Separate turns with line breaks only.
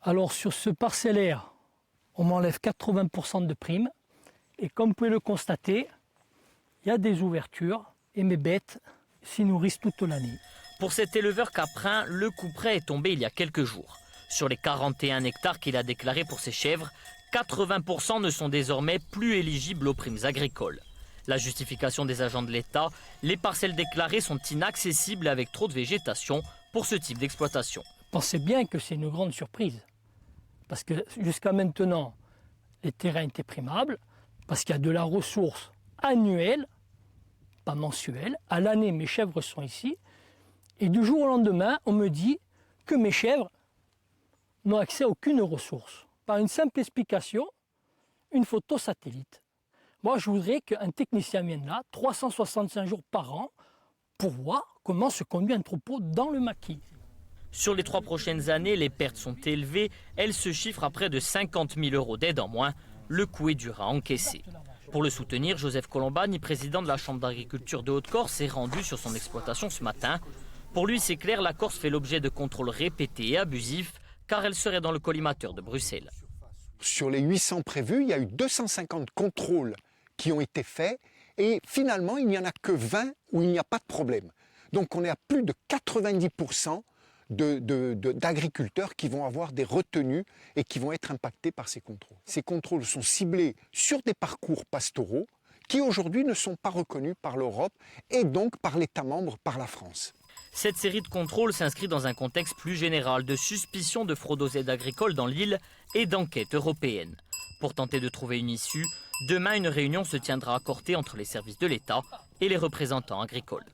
Alors sur ce parcellaire, on m'enlève 80% de primes. Et comme vous pouvez le constater, il y a des ouvertures et mes bêtes s'y nourrissent toute l'année.
Pour cet éleveur caprin, le couperet est tombé il y a quelques jours. Sur les 41 hectares qu'il a déclarés pour ses chèvres, 80% ne sont désormais plus éligibles aux primes agricoles. La justification des agents de l'État, les parcelles déclarées sont inaccessibles avec trop de végétation pour ce type d'exploitation.
Pensez bien que c'est une grande surprise. Parce que jusqu'à maintenant, les terrains étaient primables, parce qu'il y a de la ressource annuelle, pas mensuelle. À l'année, mes chèvres sont ici. Et du jour au lendemain, on me dit que mes chèvres n'ont accès à aucune ressource. Par une simple explication, une photo satellite. Moi, je voudrais qu'un technicien vienne là, 365 jours par an, pour voir comment se conduit un troupeau dans le maquis.
Sur les 3 prochaines années, les pertes sont élevées. Elles se chiffrent à près de 50 000 € d'aide en moins. Le coût est dur à encaisser. Pour le soutenir, Joseph Colombani, président de la Chambre d'agriculture de Haute-Corse, est rendu sur son exploitation ce matin. Pour lui, c'est clair, la Corse fait l'objet de contrôles répétés et abusifs, car elle serait dans le collimateur de Bruxelles.
Sur les 800 prévus, il y a eu 250 contrôles qui ont été faits et finalement, il n'y en a que 20 où il n'y a pas de problème. Donc on est à plus de 90% d'agriculteurs qui vont avoir des retenues et qui vont être impactés par ces contrôles. Ces contrôles sont ciblés sur des parcours pastoraux qui aujourd'hui ne sont pas reconnus par l'Europe et donc par l'État membre, par la France.
Cette série de contrôles s'inscrit dans un contexte plus général de suspicion de fraude aux aides agricoles dans l'île et d'enquête européenne. Pour tenter de trouver une issue, demain une réunion se tiendra à Corté entre les services de l'État et les représentants agricoles.